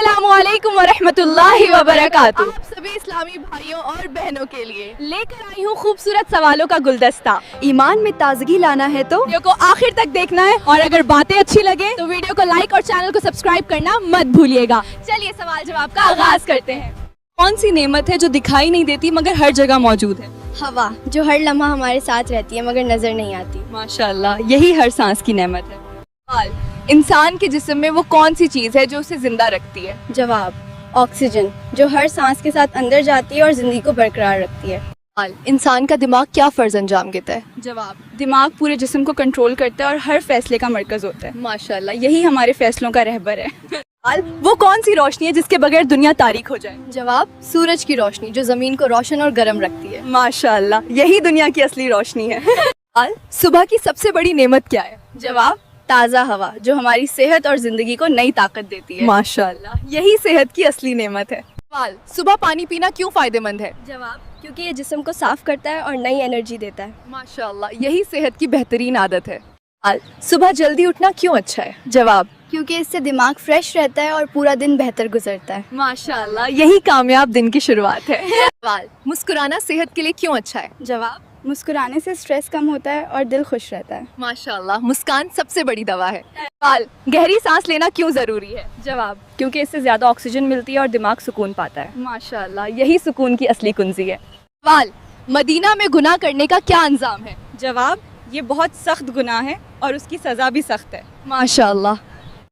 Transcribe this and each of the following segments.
अस्सलामु अलैकुम वरहमतुल्लाहि वबरकातुहू। आप सभी इस्लामी भाइयों और बहनों के लिए लेकर आई हूँ खूबसूरत सवालों का गुलदस्ता। ईमान में ताजगी लाना है तो वीडियो को आखिर तक देखना है और अगर बातें अच्छी लगे तो वीडियो को लाइक और चैनल को सब्सक्राइब करना मत भूलिएगा। चलिए सवाल जवाब का आगाज करते हैं। कौन सी नेमत है जो दिखाई नहीं देती मगर हर जगह मौजूद है? हवा, जो हर लम्हा हमारे साथ रहती है मगर नजर नहीं आती। माशाल्लाह, यही हर सांस की नेमत है। सवाल, इंसान के जिस्म में वो कौन सी चीज है जो उसे जिंदा रखती है? जवाब, ऑक्सीजन, जो हर सांस के साथ अंदर जाती है और जिंदगी को बरकरार रखती है। सवाल, इंसान का दिमाग क्या फर्ज अंजाम देता है? जवाब, दिमाग पूरे जिस्म को कंट्रोल करता है और हर फैसले का मरकज होता है। माशाल्लाह, यही हमारे फैसलों का रहबर है। सवाल, वो कौन सी रोशनी है जिसके बगैर दुनिया तारीक हो जाए? जवाब, सूरज की रोशनी, जो जमीन को रोशन और गर्म रखती है। माशाल्लाह, यही दुनिया की असली रोशनी है। सवाल, सुबह की सबसे बड़ी नेमत क्या है? जवाब, ताज़ा हवा, जो हमारी सेहत और जिंदगी को नई ताकत देती है। माशाल्लाह, यही सेहत की असली नेमत है। सवाल, सुबह पानी पीना क्यों फायदेमंद है? जवाब, क्योंकि ये जिस्म को साफ करता है और नई एनर्जी देता है। माशाल्लाह, यही सेहत की बेहतरीन आदत है। सवाल, सुबह जल्दी उठना क्यों अच्छा है? जवाब, क्योंकि इससे दिमाग फ्रेश रहता है और पूरा दिन बेहतर गुजरता है। माशाल्लाह, यही कामयाब दिन की शुरुआत है। सवाल, मुस्कुराना सेहत के लिए क्यों अच्छा है? जवाब, मुस्कुराने से स्ट्रेस कम होता है और दिल खुश रहता है। माशाल्लाह, मुस्कान सबसे बड़ी दवा है। सवाल, गहरी सांस लेना क्यों जरूरी है? जवाब, क्योंकि इससे ज्यादा ऑक्सीजन मिलती है और दिमाग सुकून पाता है। माशाल्लाह, यही सुकून की असली कुंजी है। सवाल, मदीना में गुनाह करने का क्या अंजाम है? जवाब, ये बहुत सख्त गुनाह है और उसकी सजा भी सख्त है। माशाल्लाह।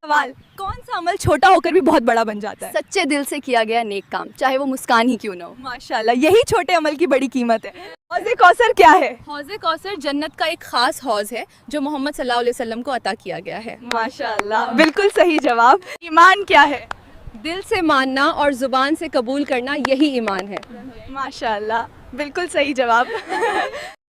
सवाल, कौन सा अमल छोटा होकर भी बहुत बड़ा बन जाता है? सच्चे दिल से किया गया नेक काम, चाहे वो मुस्कान ही क्यों ना हो। माशाल्लाह, यही छोटे अमल की बड़ी कीमत है। हौज़े कौसर क्या है? हौज़े कौसर जन्नत का एक खास हौज है जो मोहम्मद सल्लल्लाहु अलैहि वसल्लम को अता किया गया है। माशाल्लाह, बिल्कुल सही जवाब। ईमान क्या है? दिल से मानना और जुबान से कबूल करना, यही ईमान है। माशाल्लाह, बिल्कुल सही जवाब।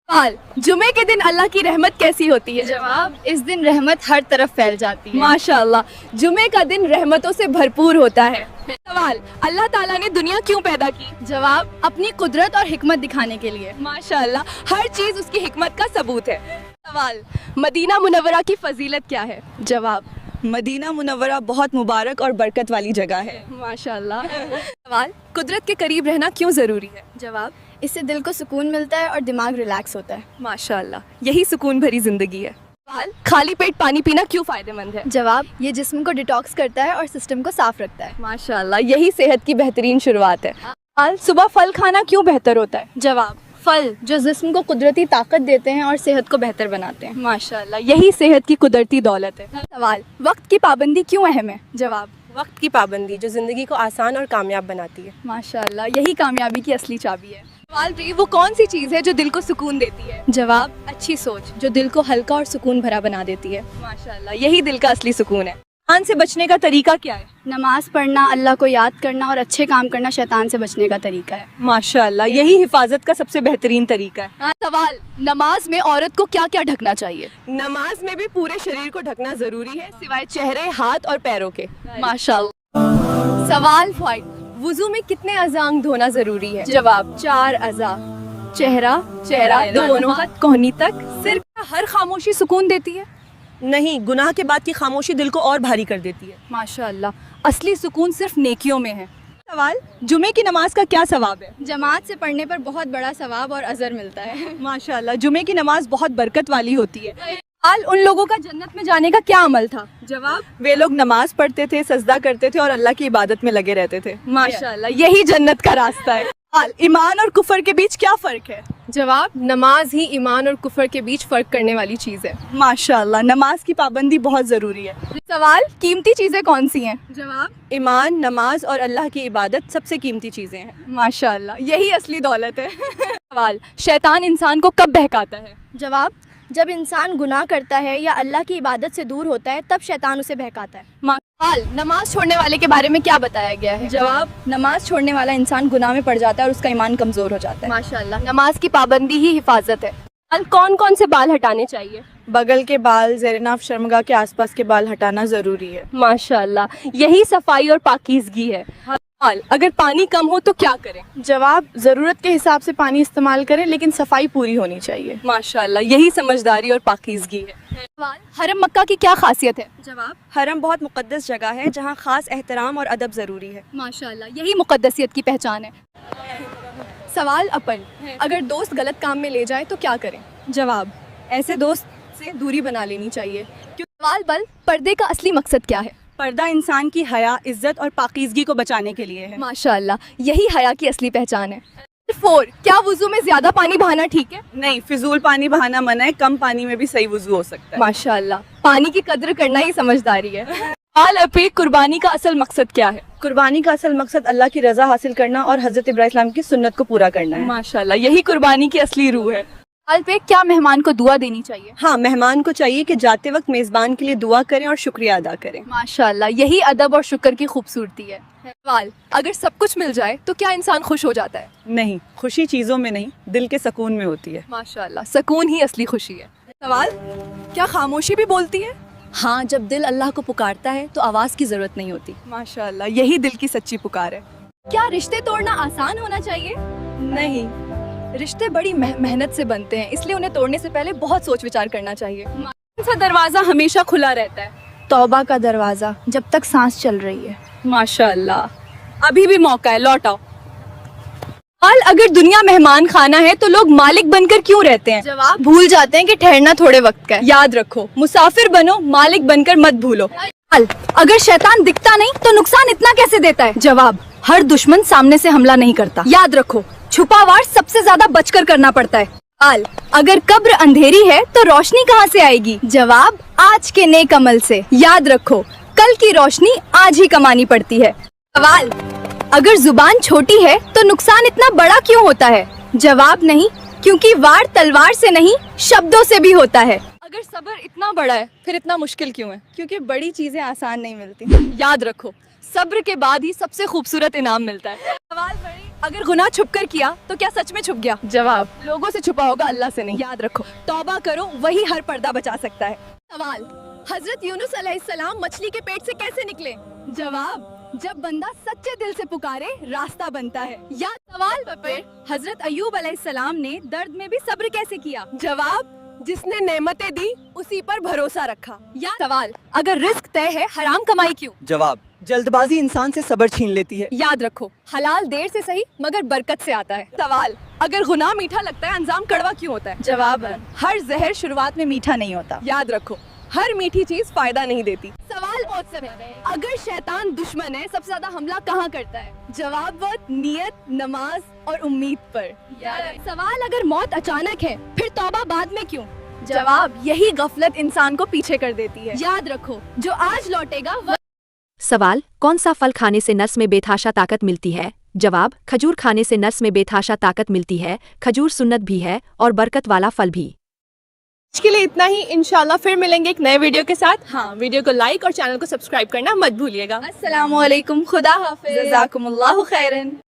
सवाल, जुमे के दिन अल्लाह की रहमत कैसी होती है? जवाब, इस दिन रहमत हर तरफ फैल जाती है। माशाल्लाह, जुमे का दिन रहमतों से भरपूर होता है। सवाल, अल्लाह ताला ने दुनिया क्यों पैदा की? जवाब, अपनी कुदरत और हिकमत दिखाने के लिए। माशाल्लाह, हर चीज उसकी हिकमत का सबूत है। सवाल, मदीना मुनव्वरा की फजीलत क्या है? जवाब, मदीना मुनव्वरा बहुत मुबारक और बरकत वाली जगह है। माशाल्लाह। सवाल, कुदरत के करीब रहना क्यों जरूरी है? जवाब, इससे दिल को सुकून मिलता है और दिमाग रिलैक्स होता है। माशाल्लाह, यही सुकून भरी जिंदगी है। सवाल, खाली पेट पानी पीना क्यों फायदेमंद है? जवाब, ये जिस्म को डिटॉक्स करता है और सिस्टम को साफ रखता है। माशाल्लाह, यही सेहत की बेहतरीन शुरुआत है। सवाल, सुबह फल खाना क्यों बेहतर होता है? जवाब, फल, जो जिस्म को कुदरती ताकत देते हैं और सेहत को बेहतर बनाते हैं। माशाल्लाह, यही सेहत की कुदरती दौलत है। सवाल, वक्त की पाबंदी क्यों अहम है? जवाब, वक्त की पाबंदी जो जिंदगी को आसान और कामयाब बनाती है। माशाल्लाह, यही कामयाबी की असली चाबी है। सवाल, वो कौन सी चीज है जो दिल को सुकून देती है? जवाब, अच्छी सोच, जो दिल को हल्का और सुकून भरा बना देती है। माशाल्लाह, यही दिल का असली सुकून है। शैतान से बचने का तरीका क्या है? नमाज पढ़ना, अल्लाह को याद करना और अच्छे काम करना शैतान से बचने का तरीका है। माशाल्लाह, यही हिफाजत का सबसे बेहतरीन तरीका है। सवाल, नमाज में औरत को क्या क्या ढकना चाहिए? नमाज में भी पूरे शरीर को ढकना जरूरी है सिवाय चेहरे, हाथ और पैरों के। माशाल्लाह। सवाल, वुजू में कितने अज़ांग धोना जरूरी है? जवाब, 4 अज़ा, चेहरा, दोनों हाथ, कोहनी तक। सिर का हर खामोशी सुकून देती है? नहीं, गुनाह के बाद की खामोशी दिल को और भारी कर देती है। माशाल्लाह, असली सुकून सिर्फ नेकियों में है। सवाल, जुमे की नमाज का क्या सवाब है? जमात से पढ़ने पर बहुत बड़ा सवाब और अजर मिलता है। माशाल्लाह, जुमे की नमाज बहुत बरकत वाली होती है। सवाल, उन लोगों का जन्नत में जाने का क्या अमल था? जवाब, वे लोग नमाज पढ़ते थे, सजदा करते थे और अल्लाह की इबादत में लगे रहते थे। माशाल्लाह, यही जन्नत का रास्ता है। सवाल, ईमान और कुफर के बीच क्या फर्क है? जवाब, नमाज ही ईमान और कुफर के बीच फर्क करने वाली चीज है। माशाल्लाह, नमाज की पाबंदी बहुत जरूरी है। सवाल, कीमती चीजें कौन सी हैं? जवाब, ईमान, नमाज और अल्लाह की इबादत सबसे कीमती चीजें हैं। माशाल्लाह, यही असली दौलत है। सवाल, शैतान इंसान को कब बहकाता है? जवाब, जब इंसान गुनाह करता है या अल्लाह की इबादत से दूर होता है तब शैतान उसे बहकाता है। सवाल, नमाज छोड़ने वाले के बारे में क्या बताया गया है? जवाब, नमाज छोड़ने वाला इंसान गुनाह में पड़ जाता है और उसका ईमान कमजोर हो जाता है। माशाल्लाह, नमाज की पाबंदी ही हिफाजत है। सवाल, कौन कौन से बाल हटाने चाहिए? बगल के बाल, ज़ेरनाफ शर्मगा के आसपास के बाल हटाना जरूरी है। माशाल्लाह, यही सफाई और पाकीज़गी है। اگر پانی کم ہو تو کیا کریں؟ جواب ضرورت کے حساب سے پانی استعمال کریں لیکن صفائی پوری ہونی چاہیے. ماشاءاللہ یہی سمجھداری اور پاکیزگی ہے. حرم مکہ کی کیا خاصیت ہے؟ جواب حرم بہت مقدس جگہ ہے جہاں خاص احترام اور ادب ضروری ہے. ماشاءاللہ یہی مقدسیت کی پہچان ہے. سوال اپن اگر دوست غلط کام میں لے جائے تو کیا کریں؟ جواب ایسے دوست سے دوری بنا لینی چاہیے. سوال بل پردے کا اصلی مقصد کیا ہے؟ پردہ انسان کی حیا، عزت اور پاکیزگی کو بچانے کے لیے ہے. ماشاءاللہ یہی حیا کی اصلی پہچان ہے. 4 کیا وضو میں زیادہ پانی بہانا ٹھیک ہے؟ نہیں، فضول پانی بہانا منع ہے. کم پانی میں بھی صحیح وضو ہو سکتا ہے. ماشاءاللہ پانی کی قدر کرنا ہی سمجھداری ہے. قربانی کا اصل مقصد کیا ہے؟ قربانی کا اصل مقصد اللہ کی رضا حاصل کرنا اور حضرت ابراہیم کی سنت کو پورا کرنا ہے. ماشاءاللہ یہی قربانی کی اصلی روح ہے. کیا مہمان کو دعا دینی چاہیے؟ ہاں، مہمان کو چاہیے کہ جاتے وقت میزبان کے لیے دعا کریں اور شکریہ ادا کریں. ماشاءاللہ یہی ادب اور شکر کی خوبصورتی ہے. سوال اگر سب کچھ مل جائے تو کیا انسان خوش ہو جاتا ہے؟ نہیں، خوشی چیزوں میں نہیں، دل کے سکون میں ہوتی ہے. ماشاءاللہ سکون ہی اصلی خوشی ہے. سوال کیا خاموشی بھی بولتی ہے؟ ہاں، جب دل اللہ کو پکارتا ہے تو آواز کی ضرورت نہیں ہوتی. ماشاءاللہ یہی دل کی سچی پکار ہے. کیا رشتے توڑنا آسان ہونا چاہیے؟ نہیں، رشتے بڑی محنت سے بنتے ہیں، اس لیے انہیں توڑنے سے پہلے بہت سوچ وچار کرنا چاہیے. کون سا دروازہ ہمیشہ کھلا رہتا ہے؟ توبہ کا دروازہ، جب تک سانس چل رہی ہے. ماشاءاللہ ابھی بھی موقع ہے، لوٹ آؤ. اگر دنیا مہمان خانہ ہے تو لوگ مالک بن کر کیوں رہتے ہیں؟ جواب بھول جاتے ہیں کہ ٹھہرنا تھوڑے وقت کا ہے. یاد رکھو، مسافر بنو، مالک بن کر مت بھولو. اگر شیطان دکھتا نہیں تو نقصان اتنا کیسے دیتا ہے؟ جواب ہر دشمن سامنے سے حملہ نہیں کرتا. یاد رکھو چھپا وار سب سے زیادہ بچ کر کرنا پڑتا ہے. اگر قبر اندھیری ہے تو روشنی کہاں سے آئے گی؟ جواب آج کے نیک عمل سے. یاد رکھو کل کی روشنی آج ہی کمانی پڑتی ہے. سوال اگر زبان چھوٹی ہے تو نقصان اتنا بڑا کیوں ہوتا ہے؟ جواب نہیں، کیونکہ وار تلوار سے نہیں شبدوں سے بھی ہوتا ہے. اگر صبر اتنا بڑا ہے پھر اتنا مشکل کیوں ہے؟ کیونکہ بڑی چیزیں آسان نہیں ملتی. یاد رکھو صبر کے بعد ہی سب سے خوبصورت انعام ملتا ہے. سوال اگر گناہ چھپ کر کیا تو کیا سچ میں چھپ گیا؟ جواب لوگوں سے چھپا ہوگا، اللہ سے نہیں. یاد رکھو توبہ کرو، وہی ہر پردہ بچا سکتا ہے. سوال حضرت یونس علیہ السلام مچھلی کے پیٹ سے کیسے نکلے؟ جواب جب بندہ سچے دل سے پکارے راستہ بنتا ہے. یا سوال حضرت ایوب علیہ السلام نے درد میں بھی صبر کیسے کیا؟ جواب جس نے نعمتیں دی اسی پر بھروسہ رکھا. یا سوال اگر رزق طے ہے حرام کمائی کیوں؟ جواب جلد بازی انسان سے صبر چھین لیتی ہے. یاد رکھو حلال دیر سے صحیح مگر برکت سے آتا ہے. سوال اگر گناہ میٹھا لگتا ہے انجام کڑوا کیوں ہوتا ہے؟ جواب ہر زہر شروعات میں میٹھا نہیں ہوتا. یاد رکھو ہر میٹھی چیز فائدہ نہیں دیتی. سوال بہت سے ہے اگر شیطان دشمن ہے سب سے زیادہ حملہ کہاں کرتا ہے؟ جواب وقت، نیت، نماز اور امید پر. سوال اگر موت اچانک ہے پھر توبہ بعد میں کیوں؟ جواب یہی غفلت انسان کو پیچھے کر دیتی ہے. یاد رکھو جو آج لوٹے گا سوال کون سا پھل کھانے سے نس میں بے تحاشا طاقت ملتی ہے؟ جواب کھجور کھانے سے نس میں بے تحاشا طاقت ملتی ہے. کھجور سنت بھی ہے اور برکت والا پھل بھی. آج کے لیے اتنا ہی، انشاءاللہ پھر ملیں گے ایک نئے ویڈیو کے ساتھ. ہاں، ویڈیو کو لائک اور چینل کو سبسکرائب کرنا مت بھولیے گا. السلام علیکم، خدا حافظ، جزاکم اللہ خیرن.